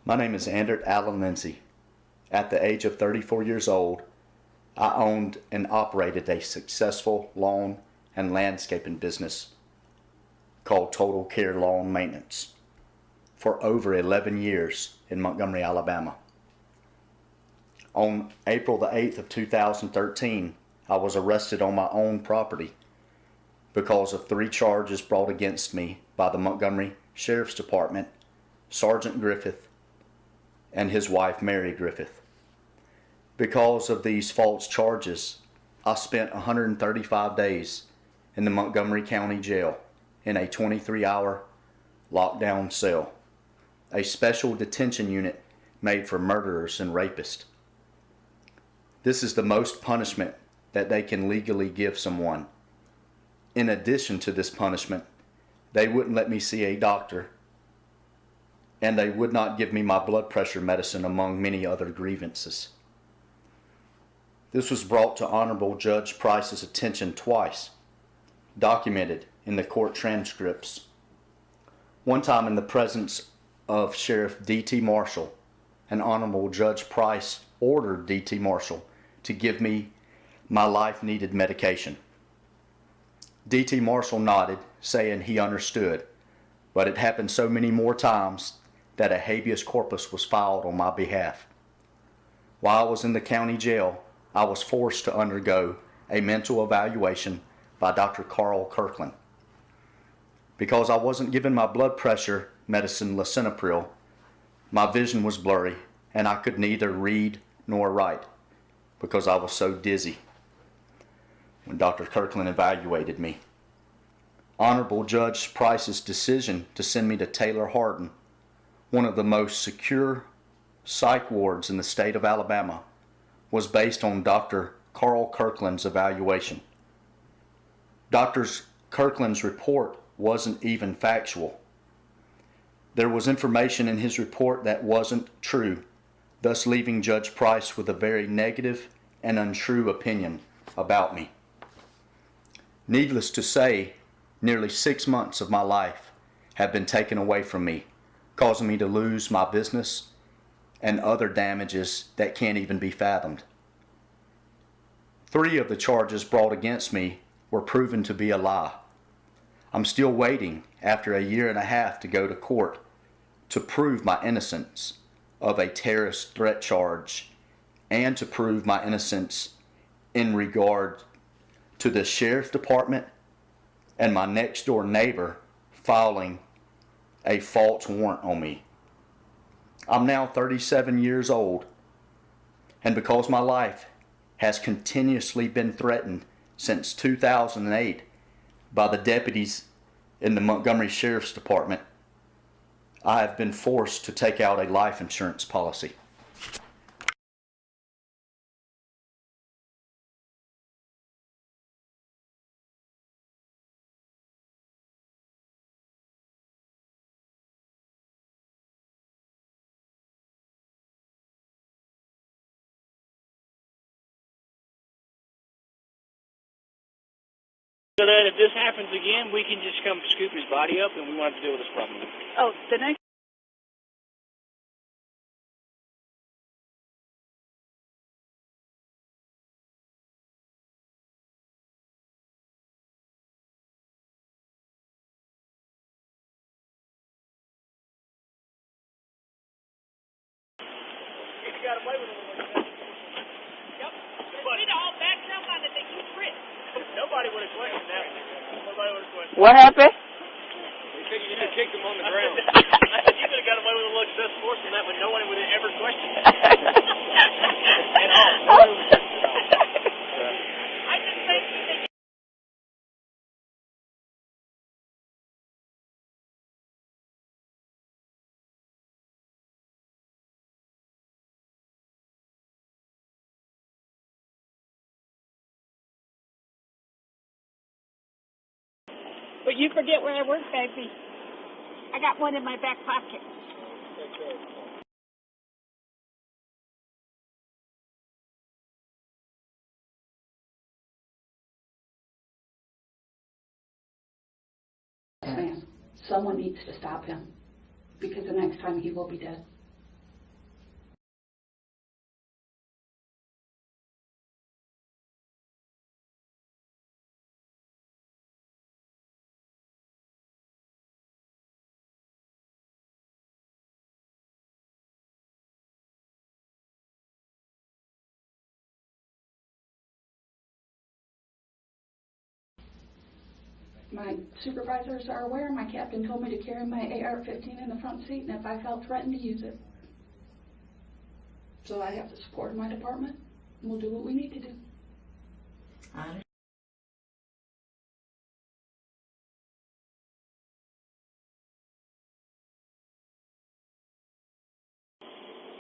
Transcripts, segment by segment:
My name is Andrew Allen Lindsay. At the age of 34 years old, I owned and operated a successful lawn and landscaping business called Total Care Lawn Maintenance for over 11 years in Montgomery, Alabama. On April the 8th of 2013, I was arrested on my own property because of 3 charges brought against me by the Montgomery Sheriff's Department, Sergeant Griffith, and his wife Mary Griffith. Because of these false charges, I spent 135 days in the Montgomery County Jail in a 23-hour lockdown cell, a special detention unit made for murderers and rapists. This is the most punishment that they can legally give someone. In addition to this punishment, they wouldn't let me see a doctor, and they would not give me my blood pressure medicine, among many other grievances. This was brought to Honorable Judge Price's attention twice, documented in the court transcripts. One time in the presence of Sheriff D.T. Marshall, and Honorable Judge Price ordered D.T. Marshall to give me my life-needed medication. D.T. Marshall nodded, saying he understood, but it happened so many more times that a habeas corpus was filed on my behalf. While I was in the county jail, I was forced to undergo a mental evaluation by Dr. Carl Kirkland. Because I wasn't given my blood pressure medicine lisinopril, my vision was blurry and I could neither read nor write because I was so dizzy when Dr. Kirkland evaluated me. Honorable Judge Price's decision to send me to Taylor Hardin, one of the most secure psych wards in the state of Alabama, was based on Dr. Carl Kirkland's evaluation. Dr. Kirkland's report wasn't even factual. There was information in his report that wasn't true, thus leaving Judge Price with a very negative and untrue opinion about me. Needless to say, nearly 6 months of my life have been taken away from me, causing me to lose my business and other damages that can't even be fathomed. 3 of the charges brought against me were proven to be a lie. I'm still waiting after a year and a half to go to court to prove my innocence of a terrorist threat charge and to prove my innocence in regard to the sheriff's department and my next door neighbor filing a false warrant on me. I'm now 37 years old, and because my life has continuously been threatened since 2008 by the deputies in the Montgomery Sheriff's Department, I have been forced to take out a life insurance policy. So that if this happens again, we can just come scoop his body up and we won't have to deal with this problem. Oh, the next. If you got away with it, yep. We all back up on it. They keep Chris. Nobody would have questioned that. Nobody would have questioned. What happened? They said you just kicked him on the ground. I said you could have got away with a little excessive force on that, but nobody would have ever questioned it. At all. I just think that. But you forget where I work, baby. I got one in my back pocket. Someone needs to stop him, because the next time he will be dead. My supervisors are aware. My captain told me to carry my AR-15 in the front seat, and if I felt threatened, to use it. So I have the support of my department, and we'll do what we need to do.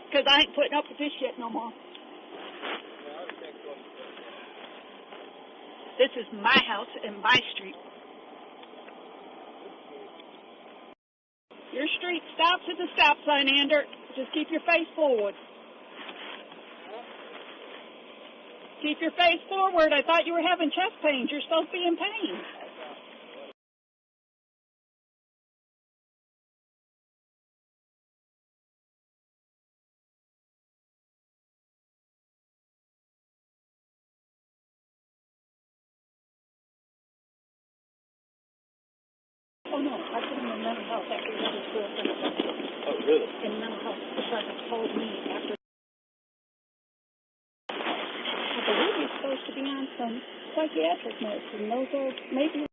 Because I ain't putting up with this shit no more. This is my house and my street. Your street stops at the stop sign, Ander. Just keep your face forward. Keep your face forward. I thought you were having chest pains. You're supposed to be in pain. Oh, no. I put him in mental health after he got his girlfriend. Oh, really? In mental health. The sergeant told me after. I believe he's supposed to be on some psychiatric medicine. Those are maybe.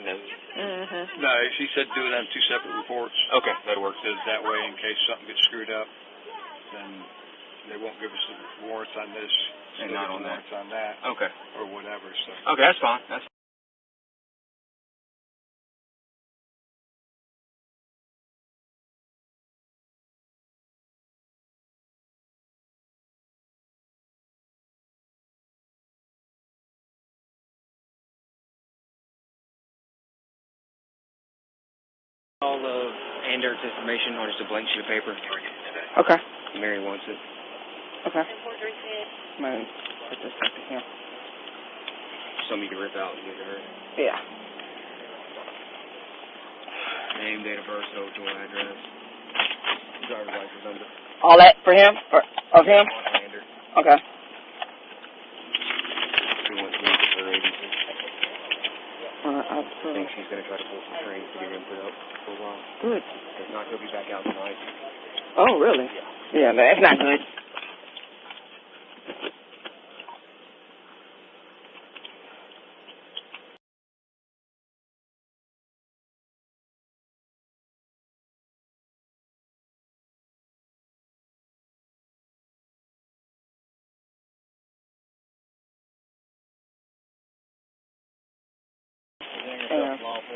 No, she said do it on 2 separate reports. Okay, that'll work. So that way, in case something gets screwed up, then they won't give us the warrants on this And not on that. warrants on that, Okay. or whatever. So Okay, that's fine. That's all of Ander's information on just a blank sheet of paper. Okay. Mary wants it. Okay. Mine. Put this back in here. Something you can rip out and give to her. Yeah. Name, date of birth, social address, driver's license number. All that for him? Or of him? On Ander. Okay. She wants me to her agency. I think she's going to try to pull some strings to get him put up for a while. Good. If not, he'll be back out tonight. Oh, really? Yeah, that's not good.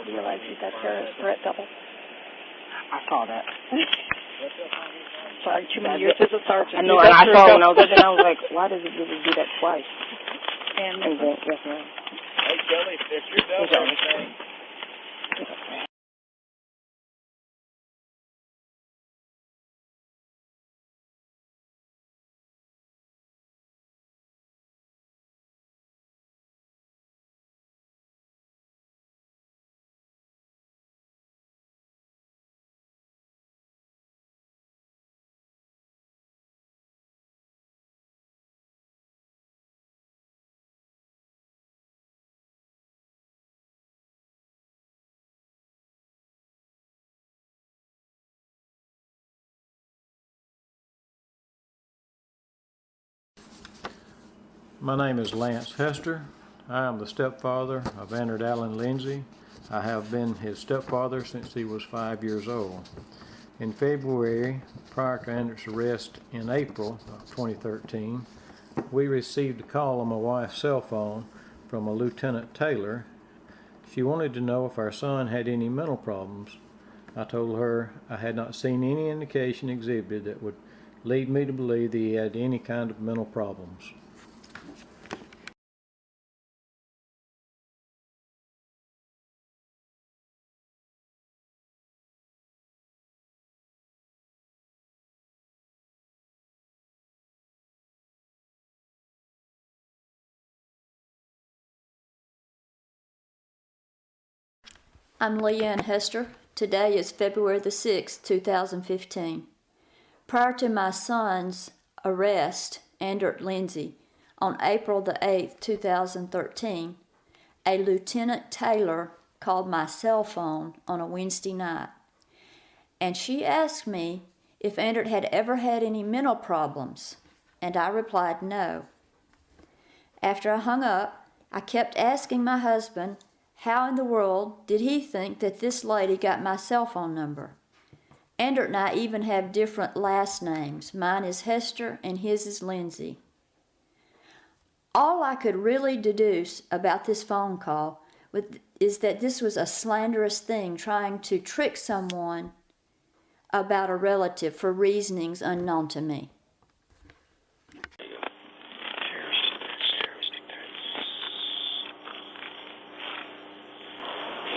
You realize you got terrorist threat double? I saw that. Sorry, too many years as a sergeant. I know, and I saw when I was looking, I was like, why does it do that twice? And And then, yes, ma'am. hey, Kelly, if you're done with everything, My name is Lance Hester. I am the stepfather of Andrew Allen Lindsay. I have been his stepfather since he was 5 years old. In February, prior to Andrew's arrest in April of 2013, we received a call on my wife's cell phone from a Lieutenant Taylor. She wanted to know if our son had any mental problems. I told her I had not seen any indication exhibited that would lead me to believe that he had any kind of mental problems. I'm Leanne Hester. Today is February the 6th, 2015. Prior to my son's arrest, Andrew Lindsay, on April the 8th, 2013, a Lieutenant Taylor called my cell phone on a Wednesday night, and she asked me if Andrew had ever had any mental problems, and I replied no. After I hung up, I kept asking my husband how in the world did he think that this lady got my cell phone number. Andrew and I even have different last names. Mine is Hester and his is Lindsay. All I could really deduce about this phone call is that this was a slanderous thing, trying to trick someone about a relative for reasonings unknown to me.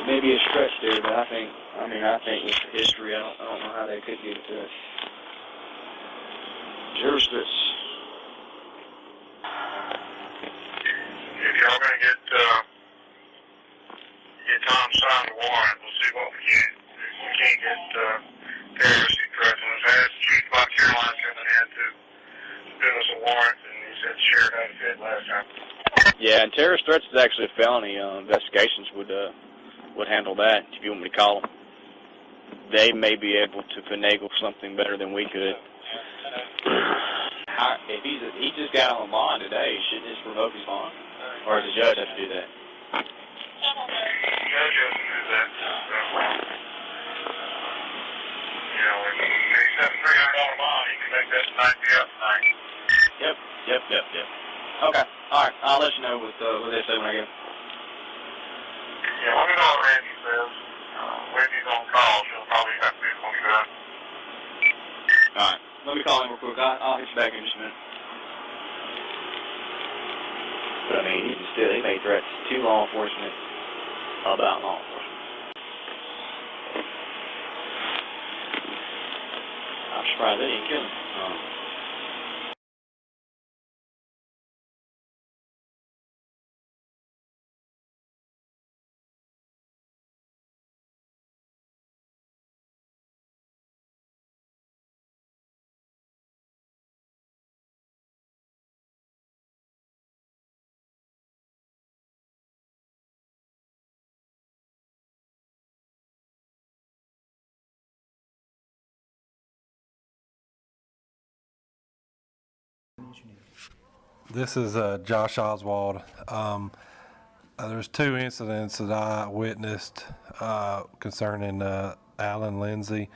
Maybe a stretch there, but I think with the history, I don't know how they could get it to us. Jurisprudence. If y'all gonna get Tom signed the warrant, we'll see what we can. If we can't get terroristic threats, and we've asked Chief about Caroline coming in to give us a warrant, and he said the sheriff had a fit last time. Yeah, and terrorist threats is actually a felony. Investigations would handle that. If you want me to call them, they may be able to finagle something better than we could. If he just got on bond today, shouldn't he just revoke his bond? Or does the judge have to do that? The judge has to do that. So, you know, if he's got a $300 bond, he can make that tonight, be up tonight. Yep. Okay, all right. I'll let you know what they say when I get. Yeah, let me know what Randy says. Wendy's on call. She'll probably have to be when you're done. All right. Let me call him real quick. I'll hit you back in just a minute. But I mean, he made threats to law enforcement about law enforcement. I'm surprised they didn't kill him. This is Josh Oswald. There's two incidents that I witnessed concerning Alan Lindsay.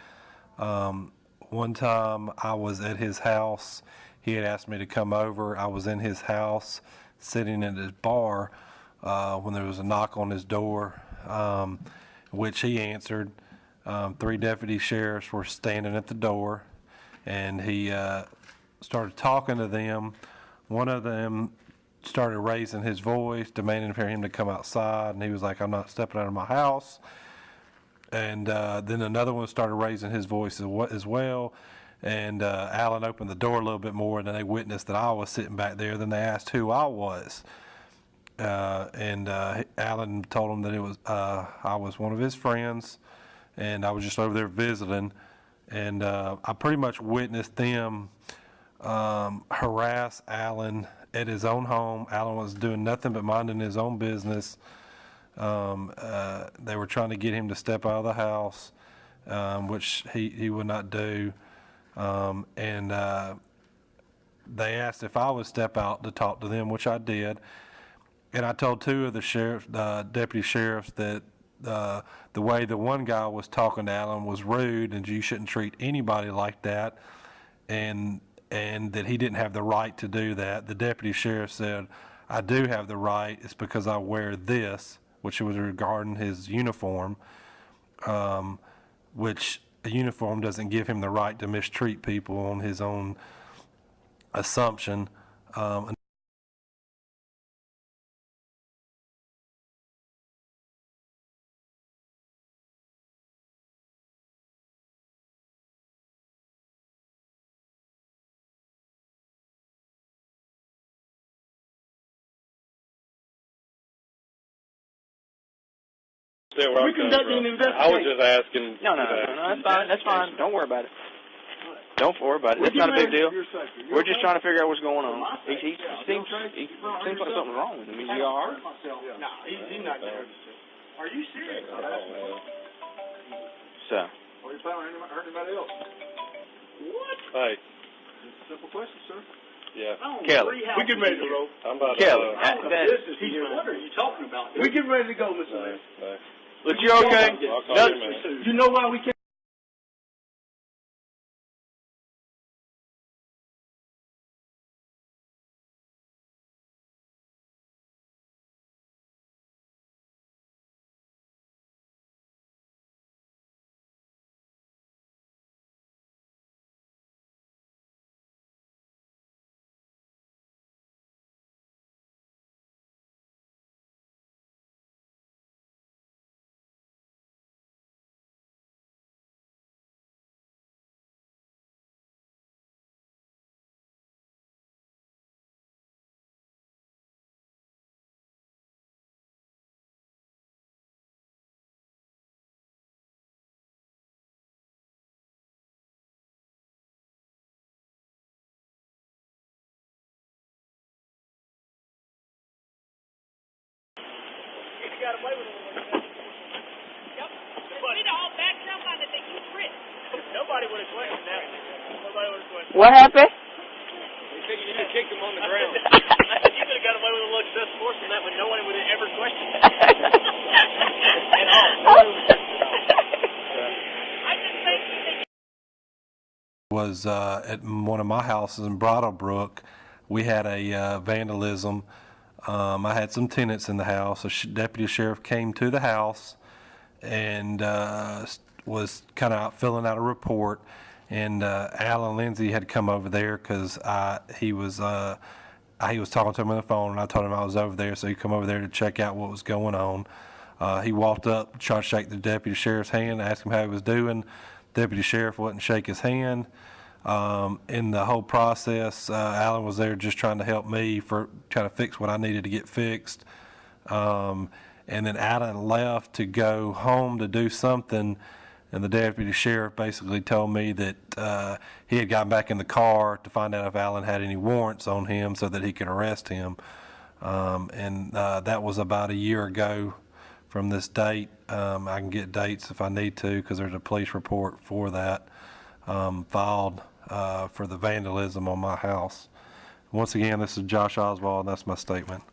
One time I was at his house. He had asked me to come over. I was in his house sitting at his bar when there was a knock on his door, which he answered. 3 deputy sheriffs were standing at the door, and he started talking to them. One of them started raising his voice, demanding for him to come outside, and he was like, "I'm not stepping out of my house." And then another one started raising his voice as well, and Alan opened the door a little bit more, and then they witnessed that I was sitting back there. Then they asked who I was, and Alan told them that it was I was one of his friends, and I was just over there visiting, and I pretty much witnessed them harass Alan at his own home. Alan was doing nothing but minding his own business. They were trying to get him to step out of the house, which he would not do. And they asked if I would step out to talk to them, which I did. And I told 2 of the deputy sheriffs that the way the one guy was talking to Alan was rude, and you shouldn't treat anybody like that, and that he didn't have the right to do that. The deputy sheriff said, "I do have the right. It's because I wear this," which was regarding his uniform, which a uniform doesn't give him the right to mistreat people on his own assumption. We're conducting an investigation. I was just asking. No, that's fine. Don't worry about it. Don't worry about it. It's not a big deal. We're just trying to figure out what's going on. He seems like something's wrong with him. Is he all right? No, he's not good. Are you serious? So. Are you planning on hurting anybody else? What? Hey. Just a simple question, sir. Yeah. Kelly. We getting ready to roll. I'm about Kelly. What are you talking about? We getting ready to go, Mr. Lance. Look, you're okay. I'll call you in a minute. You know why we can't? Got away with it. Yep. We'd all back somebody that you quit. Nobody would have questioned that. Nobody would have questioned. What happened? He said you need to kick him on the ground. You could have got away with a little excessive force on that one. Nobody would have ever questioned it. At all. I just think Was at one of my houses in Bridlebrook. We had a vandalism. I had some tenants in the house. A deputy sheriff came to the house and was kind of filling out a report. And Alan Lindsay had come over there because he was talking to him on the phone, and I told him I was over there, so he come over there to check out what was going on. He walked up, tried to shake the deputy sheriff's hand, asked him how he was doing. Deputy sheriff wouldn't shake his hand. In the whole process, Alan was there just trying to help me for trying to fix what I needed to get fixed. And then Alan left to go home to do something, and the deputy sheriff basically told me that he had gotten back in the car to find out if Alan had any warrants on him so that he could arrest him. And that was about a year ago from this date. I can get dates if I need to because there's a police report for that filed for the vandalism on my house. Once again, this is Josh Oswald, and that's my statement.